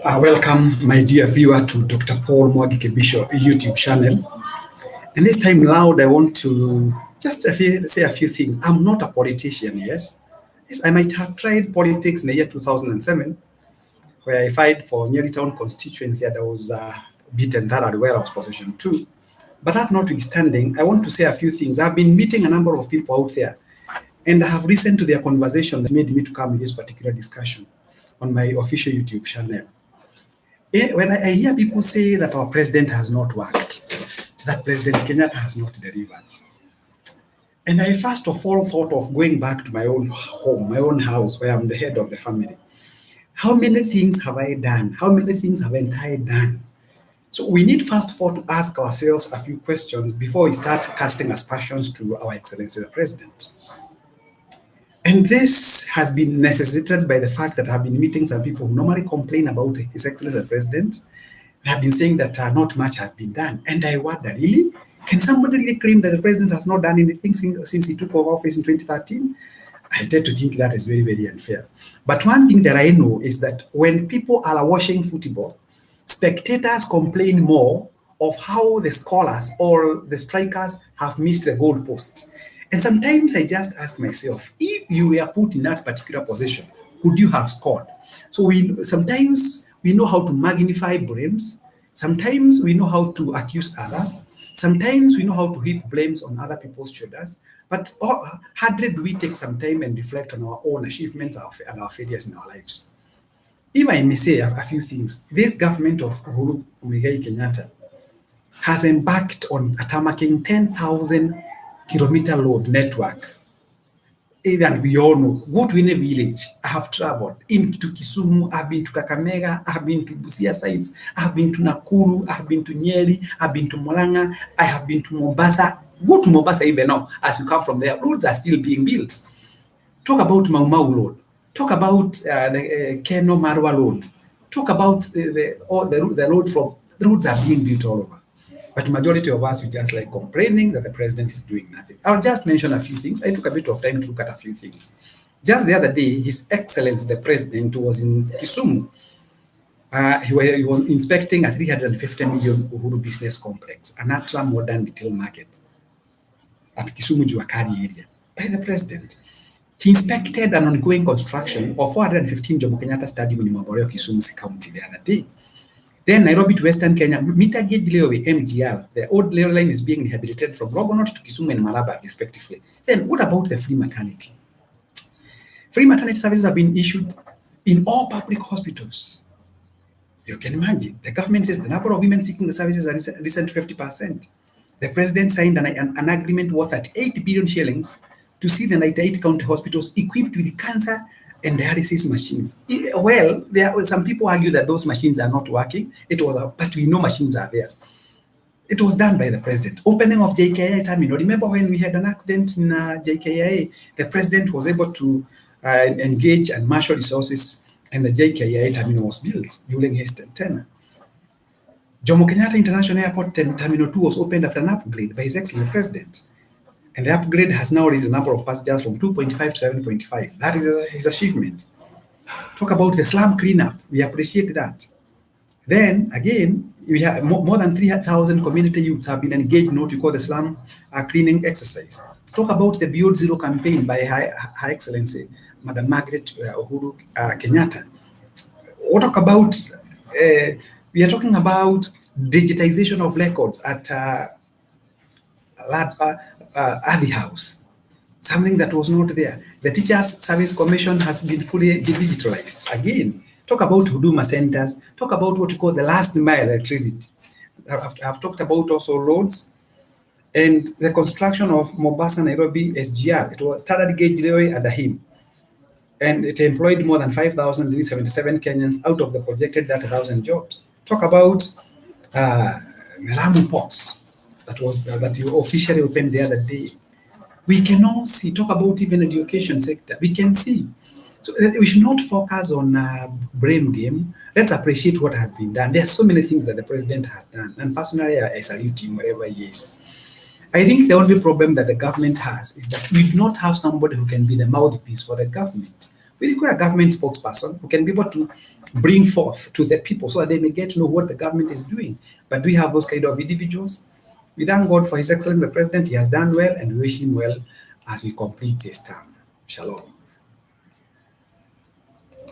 Welcome, my dear viewer, to Dr. Paul Mwagi Kibisho YouTube channel. And this time loud, I want to just say a few things. I'm not a politician, yes. Yes, I might have tried politics in the year 2007, where I fight for Nyeri Town constituency and I was beaten thoroughly where I was position two. But that notwithstanding, I want to say a few things. I've been meeting a number of people out there, and I have listened to their conversation that made me to come with this particular discussion on my official YouTube channel. When I hear people say that our president has not worked, that President Kenyatta has not delivered, and I first of all thought of going back to my own home, my own house, where I'm the head of the family. How many things have I done? How many things haven't I done? So we need first of all to ask ourselves a few questions before we start casting aspersions to our Excellency the President. And this has been necessitated by the fact that I've been meeting some people who normally complain about His Excellency the President. They have been saying that not much has been done. And I wonder, really? Can somebody really claim that the President has not done anything since he took over office in 2013? I tend to think that is very, very unfair. But one thing that I know is that when people are watching football, spectators complain more of how the scorers or the strikers have missed the goalpost. And sometimes I just ask myself, if you were put in that particular position, could you have scored? So sometimes we know how to magnify blames. Sometimes we know how to accuse others. Sometimes we know how to heap blames on other people's shoulders. But hardly do we take some time and reflect on our own achievements and our failures in our lives. If I may say a few things, this government of Uhuru Muigai Kenyatta has embarked on tarmacking 10,000 kilometer road network. And we all know, go to any village. I have traveled into Kisumu, I've been to Kakamega, I've been to Busia sites, I've been to Nakuru, I've been to Nyeri, I've been to Murang'a, I have been to Mombasa. Go to Mombasa even now, as you come from there, roads are still being built. Talk about Mau Mau Road. Talk about the Keno Marwa Road. Talk about the road from, the roads are being built all over. But majority of us, we just like complaining that the president is doing nothing. I'll just mention a few things. I took a bit of time to look at a few things. Just the other day, His Excellency the President was in Kisumu. He was inspecting a 350 million Uhuru business complex, an ultra modern retail market at Kisumu Juakari area by the president. He inspected an ongoing construction of 415 Jomo Kenyatta Stadium in Maboreo, Kisumu County the other day. Then Nairobi to Western Kenya, meter gauge railway (MGR), the old rail line is being rehabilitated from Rogonot to Kisumu and Malaba, respectively. Then what about the free maternity? Free maternity services have been issued in all public hospitals. You can imagine, the government says the number of women seeking the services are recent 50%. The president signed an agreement worth at 8 billion shillings to see the 98 county hospitals equipped with cancer and dialysis machines. Well, some people argue that those machines are not working. But we know machines are there. It was done by the president. Opening of JKIA terminal. Remember when we had an accident in JKIA, the president was able to engage and marshal resources, and the JKIA terminal was built during his tenure. Jomo Kenyatta International Airport Terminal 2 was opened after an upgrade by His Excellency the President. And the upgrade has now raised the number of passengers from 2.5 to 7.5. That is his achievement. Talk about the slum cleanup. We appreciate that. Then, again, we have more than 3,000 community youths have been engaged in what we call the slum cleaning exercise. Talk about the Beyond Zero campaign by Her Excellency, Madam Margaret Uhuru Kenyatta. What talk about, we are talking about digitization of records at Early House, something that was not there. The Teachers Service Commission has been fully digitalized. Again, talk about Huduma centers, talk about what we call the last mile electricity. I've talked about also roads and the construction of Mombasa Nairobi SGR. It was standard gauge railway at Dahim, and it employed more than 5,077 Kenyans out of the projected 30,000 jobs. Talk about Lamu ports. That you officially opened the other day. We can all see, talk about even education sector. We can see. So we should not focus on blame game. Let's appreciate what has been done. There are so many things that the president has done. And personally, I salute him wherever he is. I think the only problem that the government has is that we do not have somebody who can be the mouthpiece for the government. We require a government spokesperson who can be able to bring forth to the people so that they may get to know what the government is doing. But do we have those kind of individuals? We thank God for His Excellency the President. He has done well, and we wish him well as he completes his term. Shalom.